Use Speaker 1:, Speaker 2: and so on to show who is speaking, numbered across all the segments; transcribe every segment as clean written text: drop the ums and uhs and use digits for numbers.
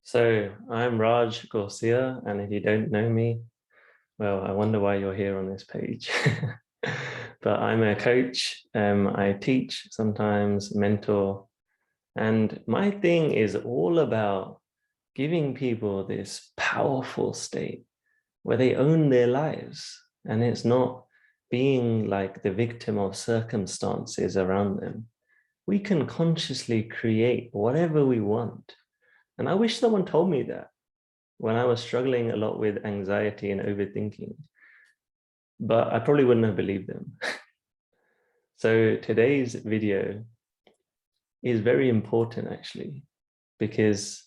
Speaker 1: So I'm Raj Gorsia, and if you don't know me, well, I wonder why you're here on this page. But I'm a coach. I teach, sometimes mentor, and my thing is all about giving people this powerful state where they own their lives, and it's not being like the victim of circumstances around them. We can consciously create whatever we want. And I wish someone told me that when I was struggling a lot with anxiety and overthinking, but I probably wouldn't have believed them. So today's video is very important actually, because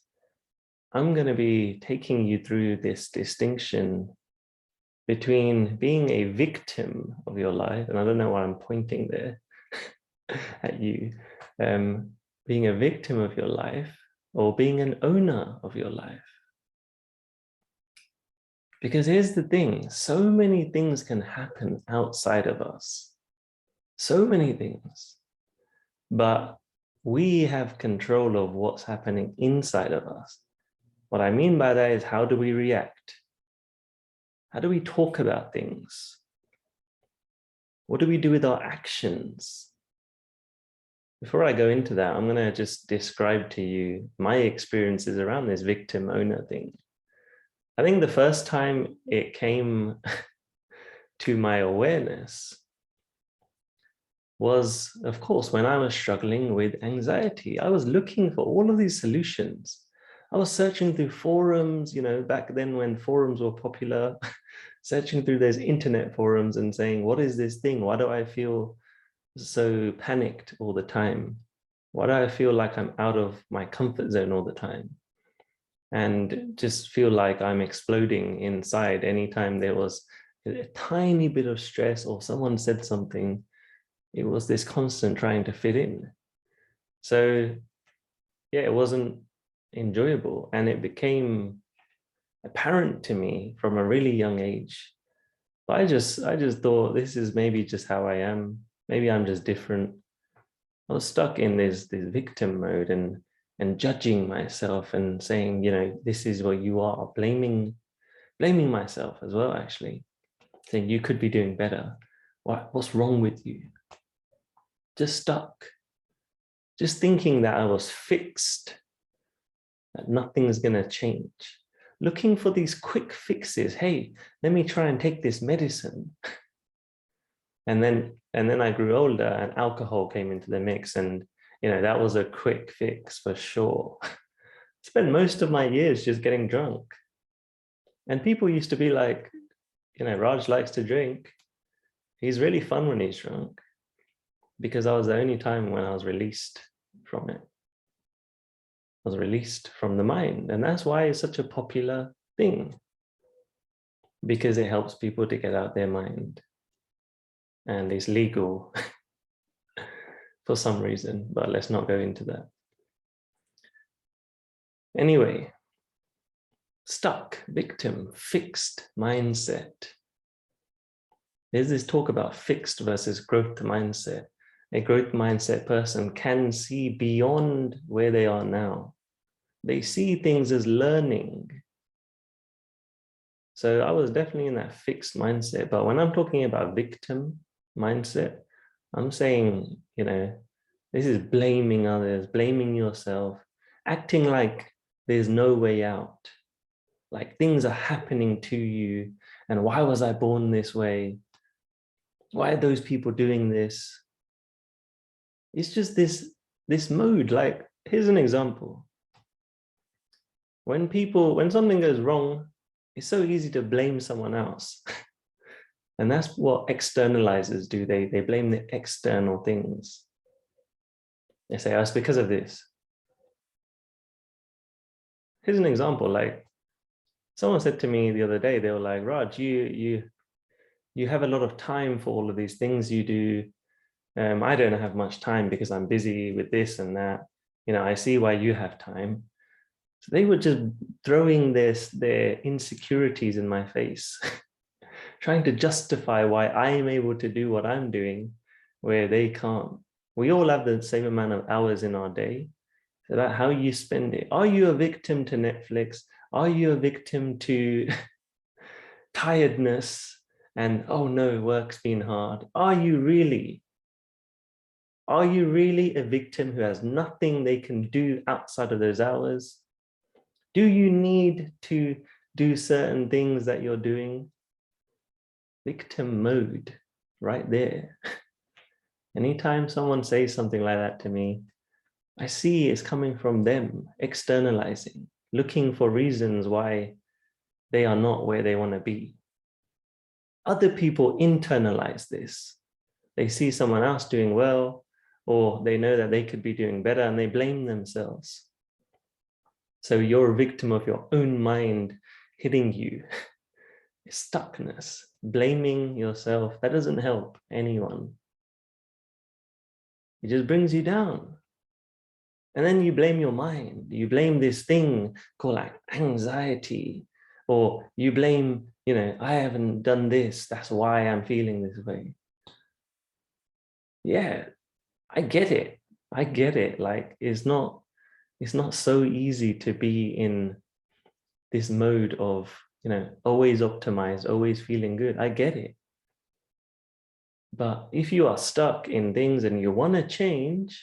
Speaker 1: I'm going to be taking you through this distinction between being a victim of your life, and I don't know why I'm pointing there at you, being a victim of your life or being an owner of your life. Because here's the thing, so many things can happen outside of us. So many things. But we have control of what's happening inside of us. What I mean by that is, how do we react? How do we talk about things? What do we do with our actions? Before I go into that, I'm going to just describe to you my experiences around this victim owner thing. I think the first time it came to my awareness was, of course, when I was struggling with anxiety. I was looking for all of these solutions. I was searching through forums, back then when forums were popular, searching through those internet forums and saying, what is this thing? Why do I feel so panicked all the time? Why do I feel like I'm out of my comfort zone all the time? And just feel like I'm exploding inside anytime there was a tiny bit of stress or someone said something. It was this constant trying to fit in. So yeah, it wasn't enjoyable. And it became apparent to me from a really young age. But I just thought, this is maybe just how I am. Maybe I'm just different. I was stuck in this victim mode and judging myself and saying, this is what you are, blaming myself as well, actually, saying you could be doing better. What's wrong with you? Just stuck, just thinking that I was fixed, that nothing's going to change, looking for these quick fixes. Hey, let me try and take this medicine. And then I grew older and alcohol came into the mix, and that was a quick fix for sure. Spent most of my years just getting drunk. And people used to be like, Raj likes to drink. He's really fun when he's drunk. Because I was the only time when I was released from it. I was released from the mind. And that's why it's such a popular thing. Because it helps people to get out their mind. And it's legal for some reason, but let's not go into that. Anyway, stuck, victim, fixed mindset. There's this talk about fixed versus growth mindset. A growth mindset person can see beyond where they are now. They see things as learning. So I was definitely in that fixed mindset. But when I'm talking about victim mindset, I'm saying, this is blaming others, blaming yourself, acting like there's no way out. Like things are happening to you. And why was I born this way? Why are those people doing this? It's just this mode. Like, here's an example. When something goes wrong, it's so easy to blame someone else. And that's what externalizers do. They blame the external things. They say, oh, it's because of this. Here's an example. Like, someone said to me the other day, they were like, Raj, you have a lot of time for all of these things you do. I don't have much time because I'm busy with this and that. I see why you have time. So they were just throwing their insecurities in my face, trying to justify why I'm able to do what I'm doing where they can't. We all have the same amount of hours in our day. It's about how you spend it. Are you a victim to Netflix? Are you a victim to tiredness and, oh no, work's been hard? Are you really? Are you really a victim who has nothing they can do outside of those hours? Do you need to do certain things that you're doing? Victim mode, right there. Anytime someone says something like that to me, I see it's coming from them, externalizing, looking for reasons why they are not where they want to be. Other people internalize this. They see someone else doing well, or they know that they could be doing better, and they blame themselves. So you're a victim of your own mind hitting you. Stuckness, blaming yourself, that doesn't help anyone. It just brings you down. And then you blame your mind. You blame this thing called like anxiety, or you blame, I haven't done this, that's why I'm feeling this way. Yeah, I get it. I get it. Like, it's not so easy to be in this mode of, always optimized, always feeling good. I get it. But if you are stuck in things and you want to change,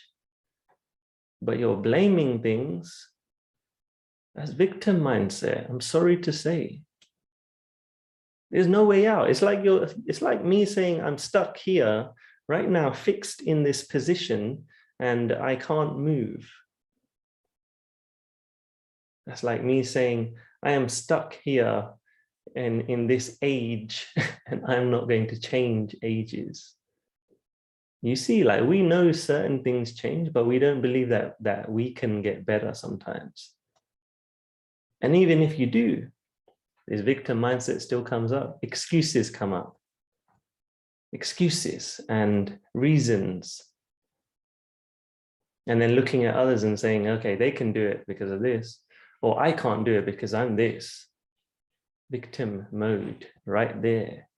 Speaker 1: but you're blaming things, that's victim mindset. I'm sorry to say. There's no way out. It's like me saying I'm stuck here right now, fixed in this position, and I can't move. That's like me saying I am stuck here and in this age, and I'm not going to change ages. You see, like, we know certain things change, but we don't believe that we can get better sometimes. And even if you do, this victim mindset still comes up. Excuses come up. Excuses and reasons. And then looking at others and saying, okay, they can do it because of this, or I can't do it because I'm this. Victim mode right there.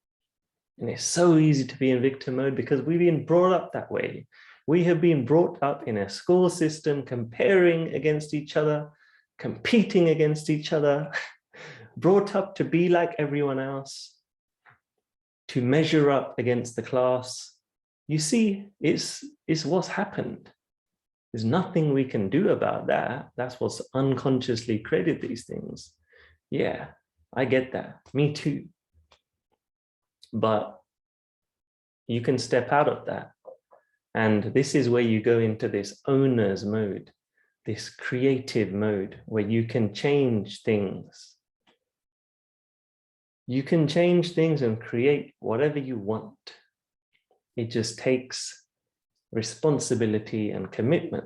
Speaker 1: And it's so easy to be in victim mode because we've been brought up that way. We have been brought up in a school system, comparing against each other, competing against each other, brought up to be like everyone else, to measure up against the class. You see, it's what's happened. There's nothing we can do about that. That's what's unconsciously created these things. Yeah, I get that. Me too. But you can step out of that. And this is where you go into this owner's mode, this creative mode, where you can change things. You can change things and create whatever you want. It just takes responsibility and commitment.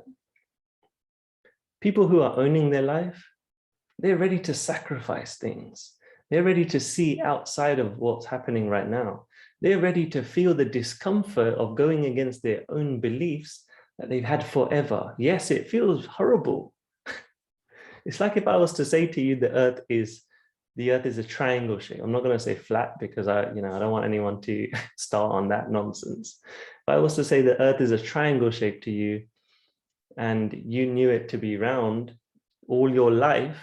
Speaker 1: People who are owning their life, they're ready to sacrifice things. They're ready to see outside of what's happening right now. They're ready to feel the discomfort of going against their own beliefs that they've had forever. Yes, it feels horrible. It's like if I was to say to you, the earth is a triangle shape. I'm not going to say flat because I don't want anyone to start on that nonsense. If I was to say the earth is a triangle shape to you and you knew it to be round all your life,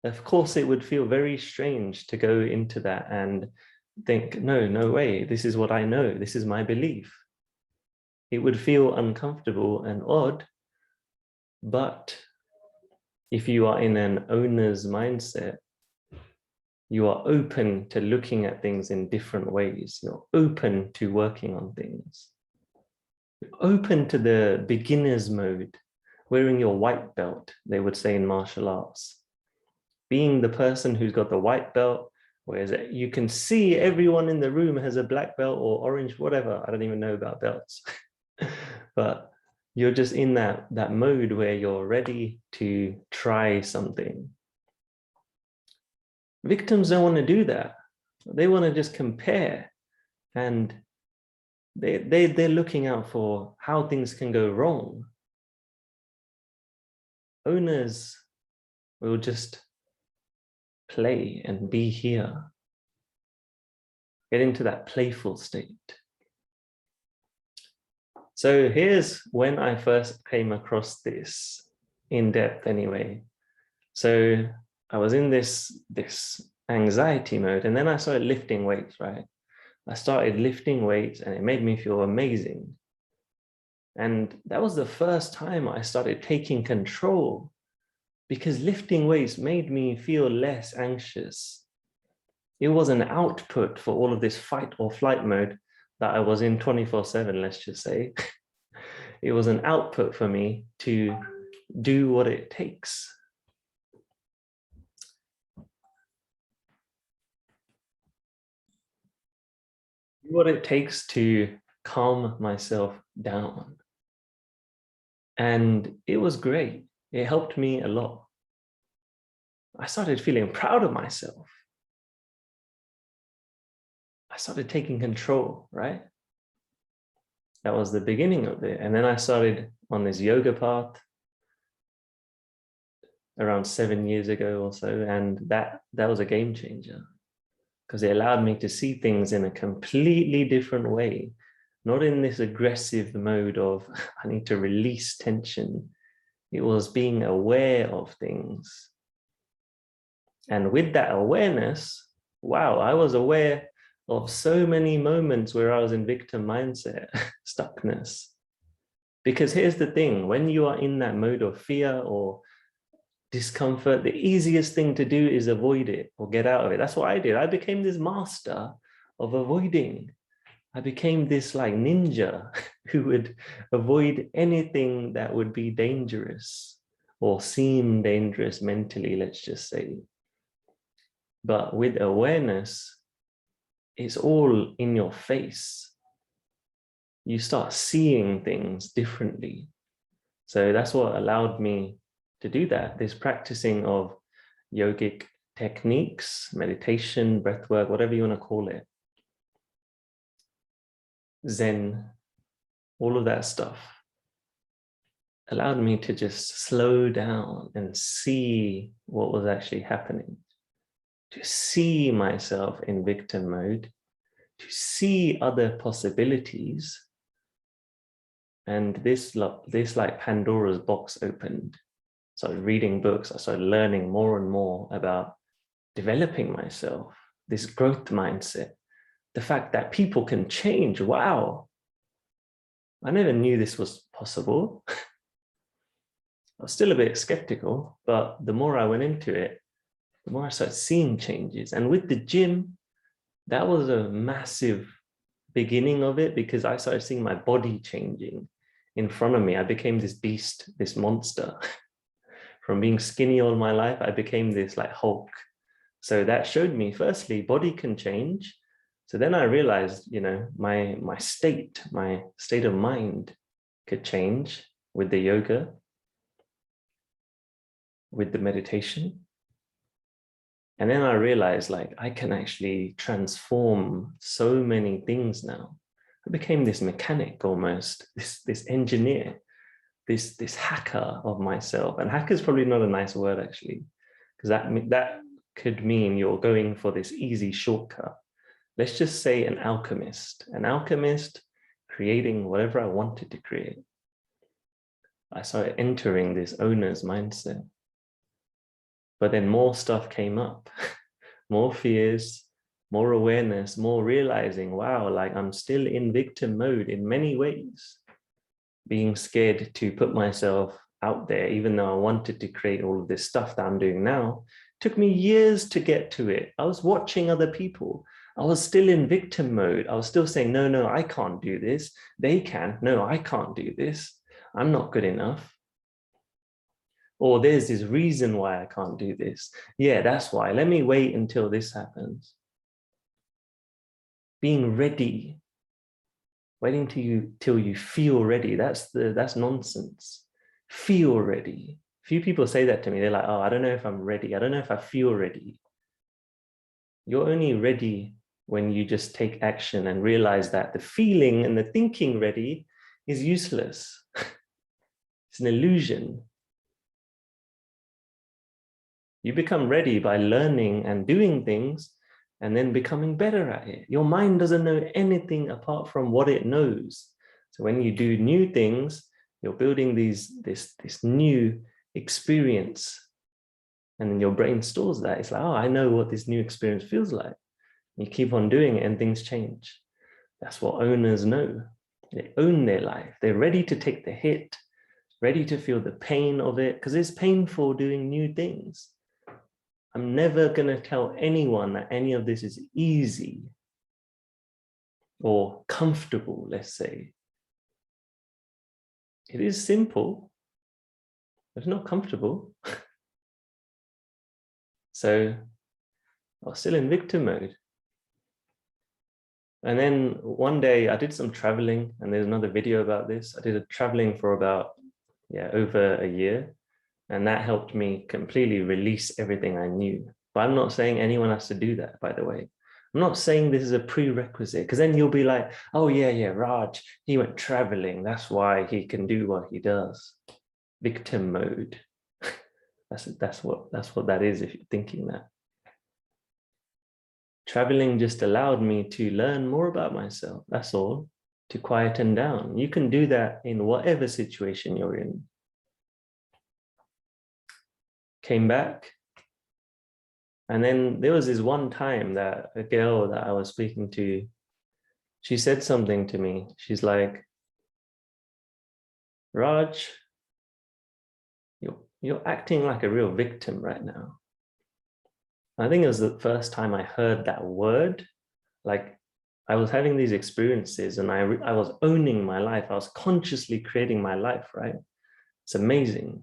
Speaker 1: of course it would feel very strange to go into that and think, no way, this is what I know, this is my belief. It would feel uncomfortable and odd, but if you are in an owner's mindset, you are open to looking at things in different ways. You're open to working on things. You're open to the beginner's mode, wearing your white belt, they would say in martial arts. Being the person who's got the white belt, whereas you can see everyone in the room has a black belt or orange, whatever. I don't even know about belts. But you're just in that mode where you're ready to try something. Victims don't want to do that. They want to just compare, and they're looking out for how things can go wrong. Owners will just play and be here. Get into that playful state. So here's when I first came across this. in depth anyway. So I was in this anxiety mode, and then I started lifting weights, right? I started lifting weights and it made me feel amazing. And that was the first time I started taking control, because lifting weights made me feel less anxious. It was an output for all of this fight or flight mode that I was in 24/7, let's just say. It was an output for me to do what it takes. What it takes to calm myself down. And it was great. It helped me a lot. I started feeling proud of myself. I started taking control, right? That was the beginning of it. And then I started on this yoga path around 7 years ago or so. And that was a game changer, because it allowed me to see things in a completely different way, not in this aggressive mode of I need to release tension. It was being aware of things. And with that awareness, wow, I was aware of so many moments where I was in victim mindset, stuckness. Because here's the thing, when you are in that mode of fear or discomfort, the easiest thing to do is avoid it or get out of it. That's what I did. I became this master of avoiding. I became this like ninja who would avoid anything that would be dangerous or seem dangerous mentally, let's just say. But with awareness, it's all in your face. You start seeing things differently. So that's what allowed me to do that. This practicing of yogic techniques, meditation, breath work, whatever you want to call it, Zen, all of that stuff allowed me to just slow down and see what was actually happening, to see myself in victim mode, to see other possibilities. And this like Pandora's box opened. I started reading books. I started learning more and more about developing myself, this growth mindset, the fact that people can change. Wow. I never knew this was possible. I was still a bit skeptical, but the more I went into it, the more I started seeing changes. And with the gym, that was a massive beginning of it, because I started seeing my body changing in front of me. I became this beast, this monster. From being skinny all my life, I became this like Hulk. So that showed me, firstly, body can change. So then I realized, you know, my state of mind could change with the yoga, with the meditation. And then I realized, like, I can actually transform so many things now. I became this mechanic almost, this engineer, this hacker of myself. And hacker is probably not a nice word, actually, because that could mean you're going for this easy shortcut. Let's just say an alchemist creating whatever I wanted to create. I started entering this owner's mindset. But then more stuff came up, more fears, more awareness, more realizing, wow, like I'm still in victim mode in many ways, being scared to put myself out there, even though I wanted to create all of this stuff that I'm doing now. It took me years to get to it. I was watching other people. I was still in victim mode. I was still saying, no, I can't do this. They can. No, I can't do this. I'm not good enough. Or there's this reason why I can't do this. Yeah, that's why. Let me wait until this happens. Being ready, waiting till you feel ready. That's nonsense. Feel ready. Few people say that to me. They're like, oh, I don't know if I'm ready. I don't know if I feel ready. You're only ready when you just take action and realize that the feeling and the thinking ready is useless. It's an illusion. You become ready by learning and doing things and then becoming better at it. Your mind doesn't know anything apart from what it knows. So when you do new things, you're building this new experience. And then your brain stores that. It's like, oh, I know what this new experience feels like. You keep on doing it and things change. That's what owners know. They own their life. They're ready to take the hit, ready to feel the pain of it, because it's painful doing new things. I'm never going to tell anyone that any of this is easy or comfortable, let's say. It is simple, but it's not comfortable. So I was still in victim mode. And then one day I did some traveling, and there's another video about this. I did a traveling for about, over a year. And that helped me completely release everything I knew. But I'm not saying anyone has to do that, by the way. I'm not saying this is a prerequisite, because then you'll be like, oh yeah, Raj, he went traveling. That's why he can do what he does. Victim mode. That's what that is, if you're thinking that. Traveling just allowed me to learn more about myself. That's all. To quieten down. You can do that in whatever situation you're in. Came back. And then there was this one time that a girl that I was speaking to, she said something to me. She's like, Raj, you're acting like a real victim right now. I think it was the first time I heard that word. Like, I was having these experiences and I was owning my life. I was consciously creating my life, right? It's amazing.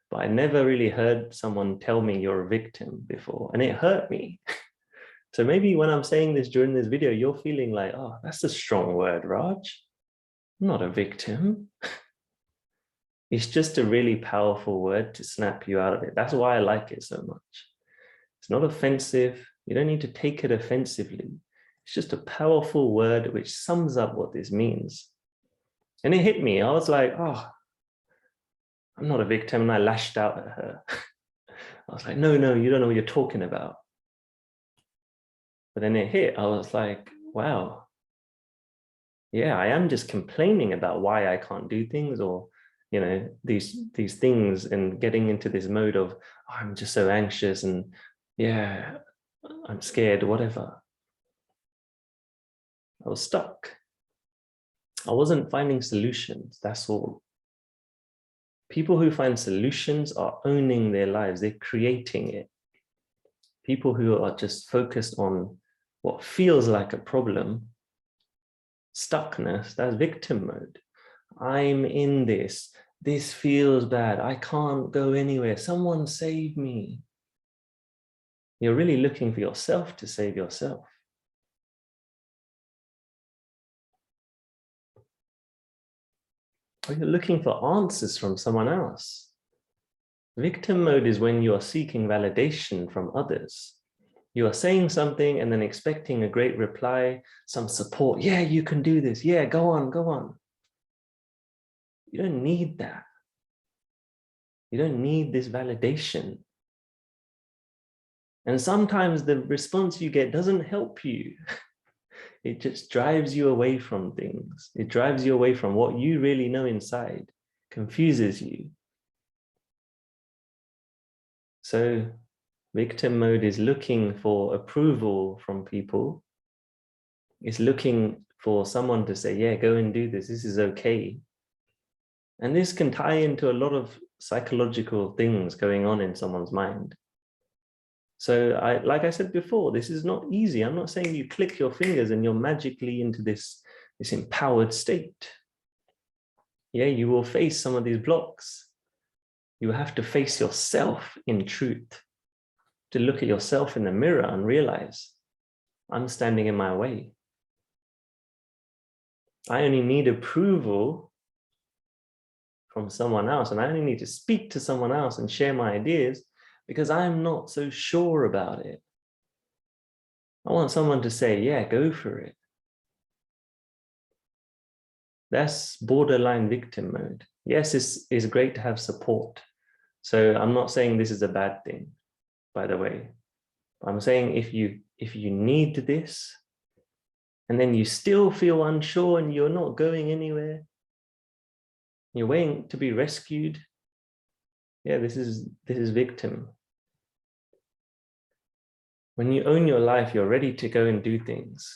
Speaker 1: But I never really heard someone tell me you're a victim before, and it hurt me. So maybe when I'm saying this during this video, you're feeling like, oh, that's a strong word, Raj. I'm not a victim. It's just a really powerful word to snap you out of it. That's why I like it so much. It's not offensive. You don't need to take it offensively. It's just a powerful word which sums up what this means. And it hit me. I was like, oh, I'm not a victim. And I lashed out at her. I was like, no, you don't know what you're talking about. But then it hit. I was like, wow. Yeah, I am just complaining about why I can't do things, or, these things, and getting into this mode of, oh, I'm just so anxious and yeah, I'm scared, whatever. I was stuck. I wasn't finding solutions, that's all. People who find solutions are owning their lives, they're creating it. People who are just focused on what feels like a problem, stuckness, that's victim mode. I'm in this feels bad, I can't go anywhere, someone save me. You're really looking for yourself to save yourself. Or you're looking for answers from someone else. Victim mode is when you are seeking validation from others. You are saying something and then expecting a great reply, some support. Yeah, you can do this. Yeah, go on. You don't need that. You don't need this validation. And sometimes the response you get doesn't help you. It just drives you away from things. It drives you away from what you really know inside, confuses you. So victim mode is looking for approval from people. It's looking for someone to say, yeah, go and do this. This is okay. And this can tie into a lot of psychological things going on in someone's mind. So like I said before, this is not easy. I'm not saying you click your fingers and you're magically into this empowered state. Yeah, you will face some of these blocks. You have to face yourself in truth, to look at yourself in the mirror and realize, I'm standing in my way. I only need approval from someone else, and I only need to speak to someone else and share my ideas because I'm not so sure about it. I want someone to say, yeah, go for it. That's borderline victim mode. Yes, it's great to have support. So I'm not saying this is a bad thing, by the way. I'm saying if you need this, and then you still feel unsure and you're not going anywhere, you're waiting to be rescued, Yeah, this is victim. When you own your life, you're ready to go and do things.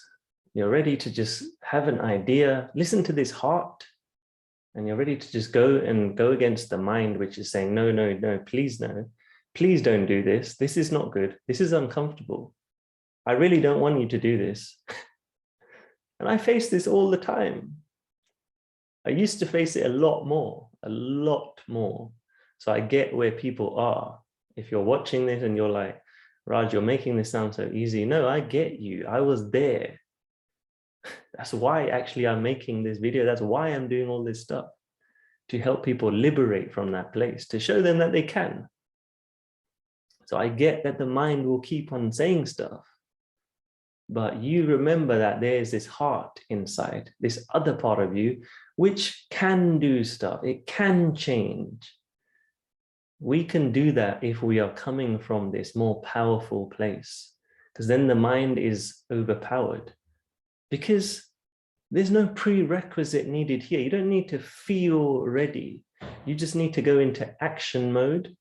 Speaker 1: You're ready to just have an idea, listen to this heart, and you're ready to just go against the mind, which is saying, no, no, no, please no. Please don't do this. This is not good. This is uncomfortable. I really don't want you to do this. And I face this all the time. I used to face it a lot more. So I get where people are. If you're watching this and you're like, Raj, you're making this sound so easy. No, I get you. I was there. That's why actually I'm making this video. That's why I'm doing all this stuff, to help people liberate from that place, to show them that they can. So I get that the mind will keep on saying stuff, but you remember that there's this heart inside, this other part of you, which can do stuff. It can change. We can do that if we are coming from this more powerful place, because then the mind is overpowered, because there's no prerequisite needed here. You don't need to feel ready. You just need to go into action mode,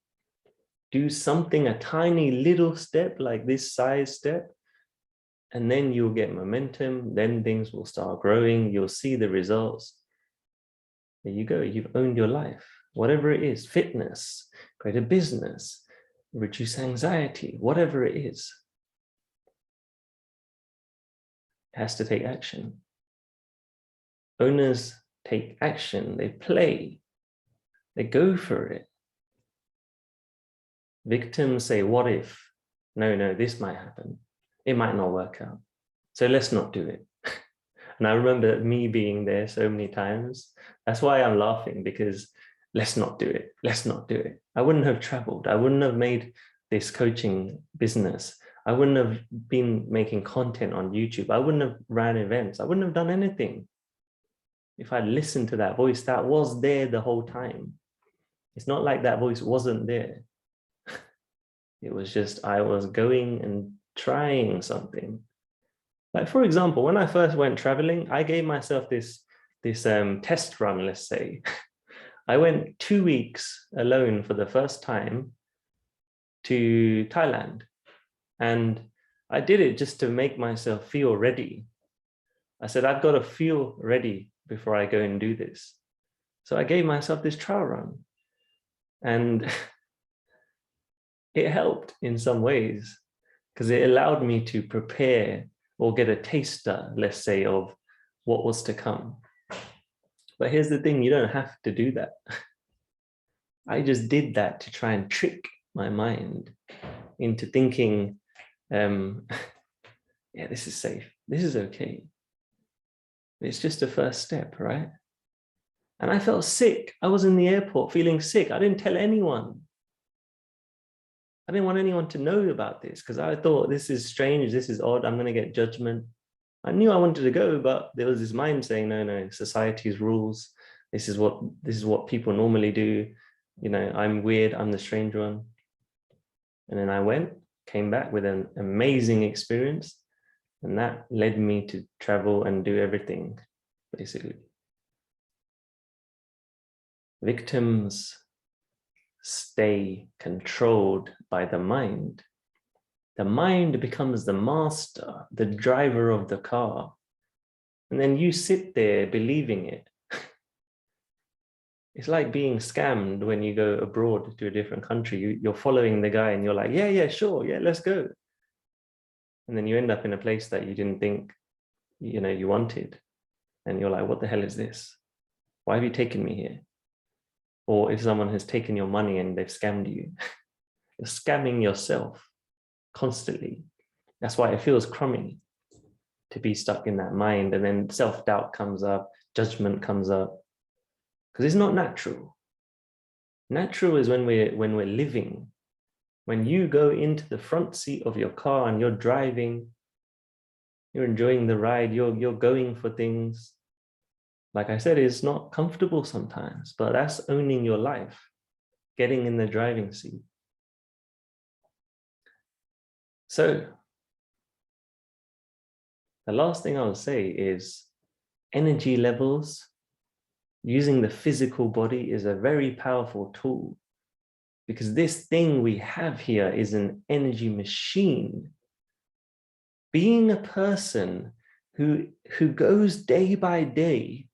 Speaker 1: do something, a tiny little step, like this size step, and then you'll get momentum. Then things will start growing. You'll see the results. There you go. You've owned your life. Whatever it is, fitness, create a business, reduce anxiety, whatever it is, it has to take action. Owners take action, they play, they go for it. Victims say, what if? No, no, this might happen. It might not work out. So let's not do it. And I remember me being there so many times. That's why I'm laughing, because let's not do it. Let's not do it. I wouldn't have traveled. I wouldn't have made this coaching business. I wouldn't have been making content on YouTube. I wouldn't have ran events. I wouldn't have done anything if I listened to that voice that was there the whole time. It's not like that voice wasn't there. It was just, I was going and trying something. Like, for example, when I first went traveling, I gave myself this test run, let's say. I went 2 weeks alone for the first time to Thailand. And I did it just to make myself feel ready. I said, I've got to feel ready before I go and do this. So I gave myself this trial run. And it helped in some ways, because it allowed me to prepare or get a taster, let's say, of what was to come. But here's the thing, you don't have to do that. I just did that to try and trick my mind into thinking, yeah, this is safe. This is okay. It's just a first step, right? And I felt sick. I was in the airport feeling sick. I didn't tell anyone. I didn't want anyone to know about this, because I thought, this is strange. This is odd. I'm going to get judgment. I knew I wanted to go, but there was this mind saying, no, no, society's rules. This is what people normally do. You know, I'm weird. I'm the strange one. And then I went, came back with an amazing experience. And that led me to travel and do everything, basically. Victims stay controlled by the mind. The mind becomes the master, the driver of the car. And then you sit there believing it. It's like being scammed when you go abroad to a different country. You're following the guy and you're like, yeah, yeah, sure, yeah, let's go. And then you end up in a place that you didn't think, you know, you wanted. And you're like, what the hell is this? Why have you taken me here? Or if someone has taken your money and they've scammed you, you're scamming yourself constantly. That's why it feels crummy to be stuck in that mind. And then self-doubt comes up, judgment comes up, because it's not natural. Natural is when we're living. When you go into the front seat of your car and you're driving, you're enjoying the ride, you're going for things. Like I said, it's not comfortable sometimes, but that's owning your life, getting in the driving seat. So the last thing I'll say is energy levels, using the physical body is a very powerful tool. because this thing we have here is an energy machine. Being a person who goes day by day,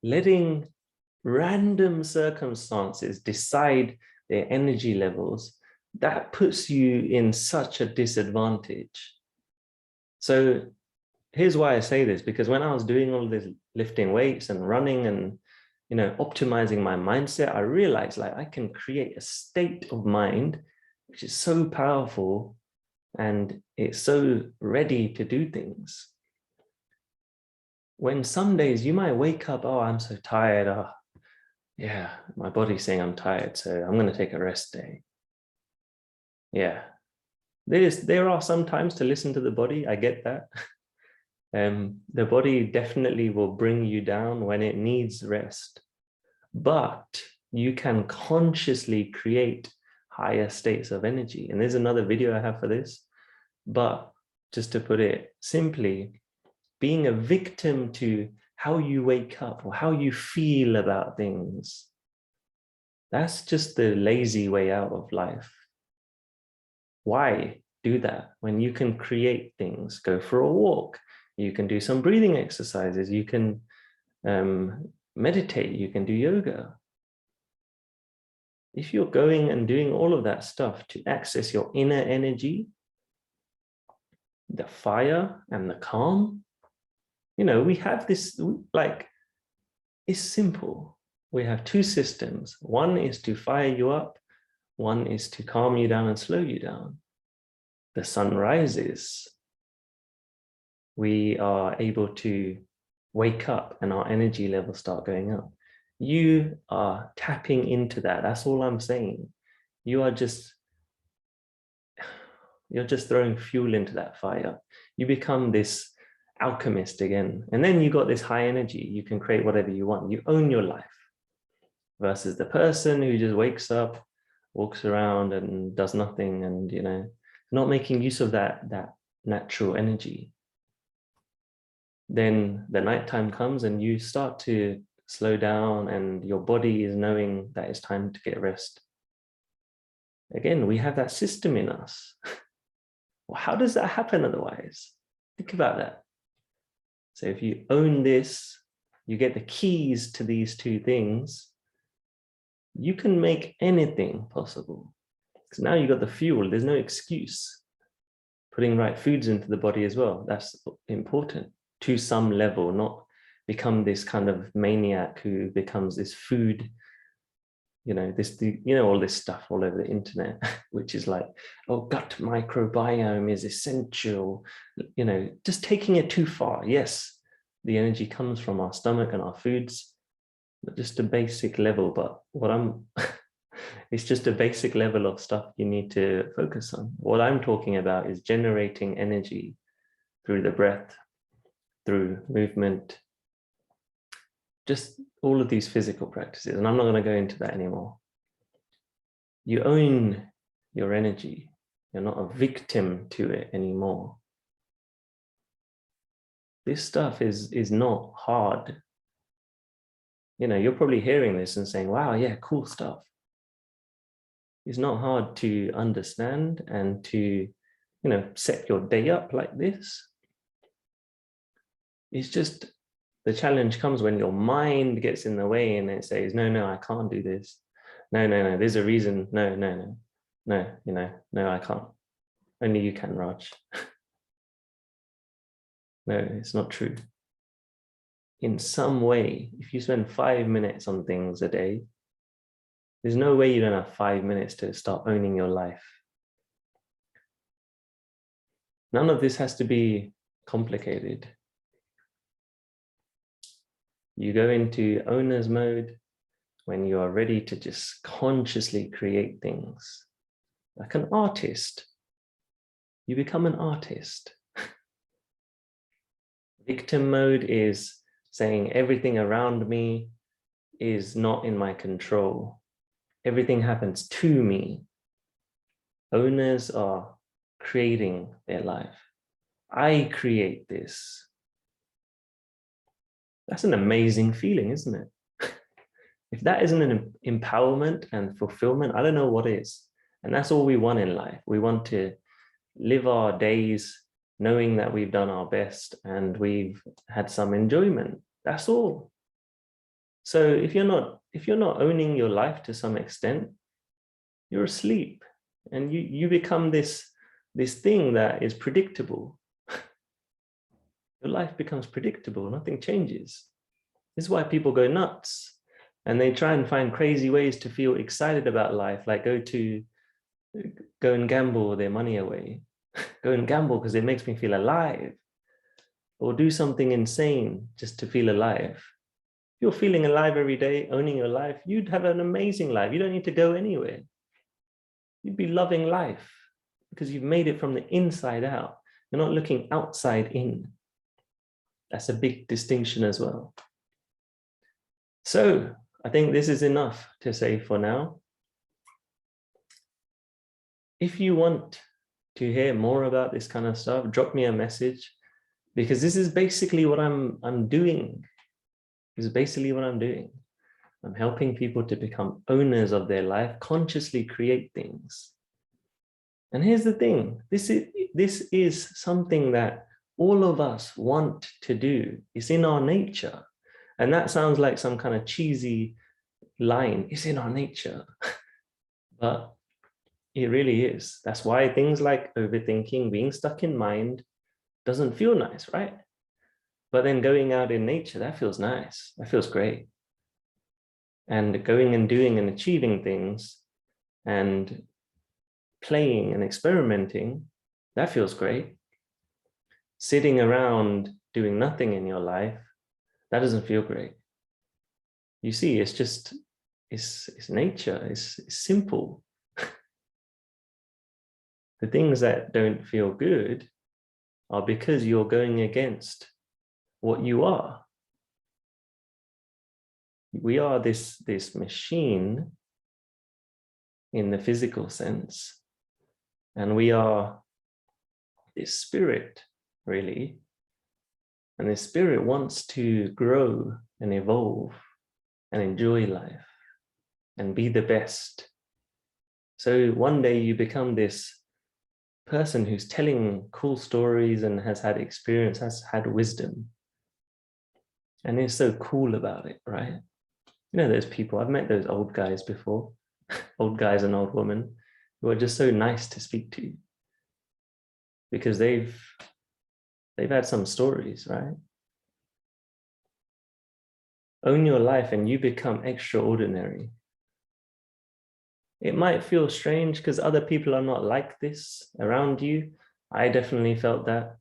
Speaker 1: letting random circumstances decide their energy levels, that puts you in such a disadvantage. So here's why I say this, because when I was doing all this lifting weights and running and, you know, optimizing my mindset, I realized like I can create a state of mind which is so powerful and it's so ready to do things. When some days you might wake up, oh, I'm so tired. Oh, yeah, my body's saying I'm tired, so I'm going to take a rest day. Yeah, there are some times to listen to the body. I get that. The body definitely will bring you down when it needs rest, but you can consciously create higher states of energy. And there's another video I have for this, but just to put it simply, being a victim to how you wake up or how you feel about things, that's just the lazy way out of life. Why do that when you can create things? Go for a walk. You can do some breathing exercises. You can meditate. You can do yoga. If you're going and doing all of that stuff to access your inner energy, the fire and the calm, you know, we have this, like, it's simple. We have two systems. One is to fire you up. One is to calm you down and slow you down. The sun rises. We are able to wake up and our energy levels start going up. You are tapping into that. That's all I'm saying. You're just throwing fuel into that fire. You become this alchemist again. And then you got this high energy. You can create whatever you want. You own your life versus the person who just wakes up, walks around and does nothing and, you know, not making use of that natural energy. Then the nighttime comes and you start to slow down and your body is knowing that it's time to get rest. Again, we have that system in us. Well, how does that happen otherwise? Think about that. So if you own this, you get the keys to these two things, you can make anything possible. Because now you've got the fuel, there's no excuse. Putting right foods into the body as well, that's important to some level, not become this kind of maniac who becomes this food, you know, all this stuff all over the internet, which is like, oh, gut microbiome is essential, you know, just taking it too far. Yes, the energy comes from our stomach and our foods, but just a basic level. But it's just a basic level of stuff you need to focus on. What I'm talking about is generating energy through the breath, through movement, just all of these physical practices. And I'm not going to go into that anymore. You own your energy. You're not a victim to it anymore. This stuff is not hard. You know, you're probably hearing this and saying, wow, yeah, cool stuff. It's not hard to understand and to, you know, set your day up like this. It's just the challenge comes when your mind gets in the way and it says, no, I can't do this. No, there's a reason. No, you know, no, I can't. Only you can, Raj. No, it's not true. In some way, if you spend 5 minutes on things a day, there's no way you don't have 5 minutes to start owning your life. None of this has to be complicated. You go into owner's mode when you are ready to just consciously create things. Like an artist. You become an artist. Victim mode is saying everything around me is not in my control. Everything happens to me. Owners are creating their life. I create this. That's an amazing feeling, isn't it? If that isn't an empowerment and fulfillment, I don't know what is. And that's all we want in life. We want to live our days knowing that we've done our best and we've had some enjoyment. That's all. So if you're not owning your life to some extent, you're asleep, and you become this thing that is predictable. Your life becomes predictable, nothing changes. This is why people go nuts and they try and find crazy ways to feel excited about life, like go and gamble their money away. Go and gamble because it makes me feel alive. Or do something insane just to feel alive. If you're feeling alive every day, owning your life, you'd have an amazing life. You don't need to go anywhere. You'd be loving life because you've made it from the inside out. You're not looking outside in. That's a big distinction as well. So I think this is enough to say for now. If you want to hear more about this kind of stuff, drop me a message, because this is basically what I'm doing. This is basically what I'm doing. I'm helping people to become owners of their life, consciously create things. And here's the thing, this is something that all of us want to do. It's in our nature. And that sounds like some kind of cheesy line. It's in our nature. But it really is. That's why things like overthinking, being stuck in mind, doesn't feel nice, right? But then going out in nature, that feels nice. That feels great. And going and doing and achieving things and playing and experimenting, that feels great. Sitting around doing nothing in your life, that doesn't feel great. You see, it's just, it's nature, it's simple. The things that don't feel good are because you're going against what you are. We are this machine in the physical sense, and we are this spirit, really. And this spirit wants to grow and evolve and enjoy life and be the best. So one day you become this person who's telling cool stories and has had experience, has had wisdom, and is so cool about it, right? You know, those people, I've met those old guys before, old guys and old women, who are just so nice to speak to because they've had some stories, right? Own your life and you become extraordinary. It might feel strange because other people are not like this around you. I definitely felt that.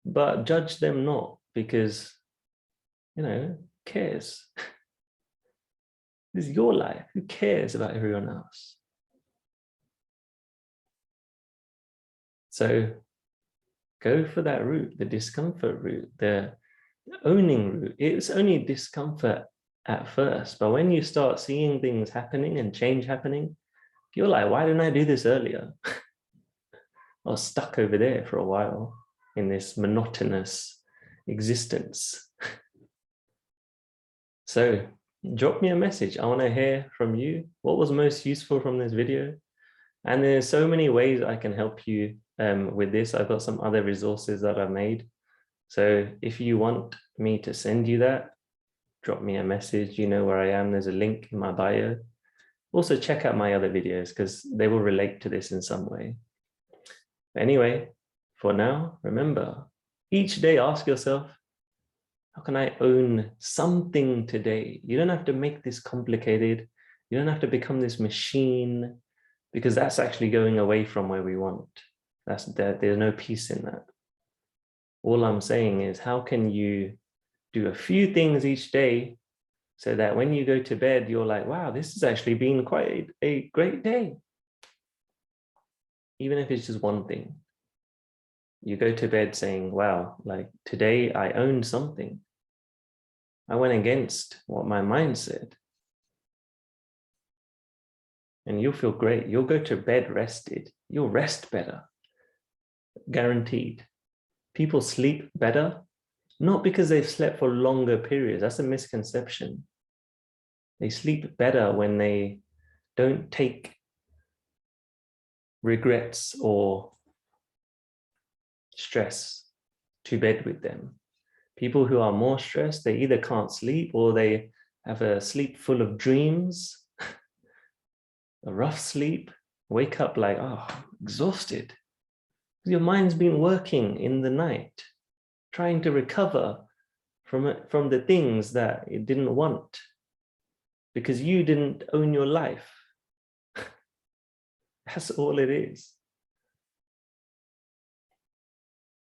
Speaker 1: But judge them not, because, you know, who cares? This is your life. Who cares about everyone else? So go for that route, the discomfort route, the owning route. It's only discomfort at first, but when you start seeing things happening and change happening, you're like, why didn't I do this earlier? I was stuck over there for a while in this monotonous existence. So drop me a message. I want to hear from you. What was most useful from this video? And there's so many ways I can help you with this. I've got some other resources that I've made. So if you want me to send you that, drop me a message. You know where I am. There's a link in my bio. Also check out my other videos because they will relate to this in some way. Anyway, for now, remember, each day ask yourself, how can I own something today? You don't have to make this complicated. You don't have to become this machine, because that's actually going away from where we want. There's no peace in that. All I'm saying is, how can you do a few things each day so that when you go to bed, you're like, wow, this has actually been quite a great day. Even if it's just one thing. You go to bed saying, wow, like today I owned something. I went against what my mind said. And you'll feel great. You'll go to bed rested. You'll rest better. Guaranteed. People sleep better, not because they've slept for longer periods. That's a misconception. They sleep better when they don't take regrets or stress to bed with them. People who are more stressed, they either can't sleep or they have a sleep full of dreams, a rough sleep, wake up like, oh, exhausted. Your mind's been working in the night, trying to recover from the things that it didn't want because you didn't own your life. That's all it is.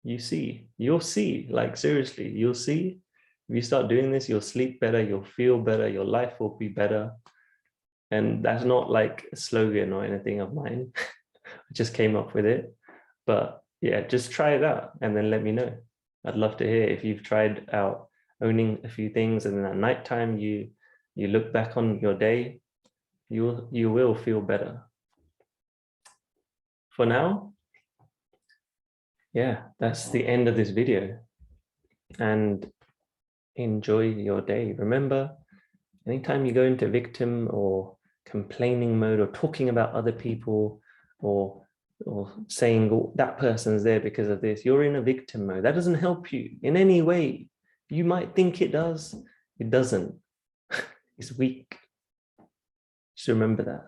Speaker 1: You'll see, like seriously, you'll see. If you start doing this, you'll sleep better, you'll feel better, your life will be better. And that's not like a slogan or anything of mine. I just came up with it. But yeah, just try it out and then let me know. I'd love to hear if you've tried out owning a few things and then at nighttime you look back on your day, you will feel better. For now, yeah, that's the end of this video. And enjoy your day. Remember, anytime you go into victim or complaining mode or talking about other people or saying, oh, that person's there because of this, you're in a victim mode. That doesn't help you in any way. You might think it does. It doesn't. It's weak. Just remember that.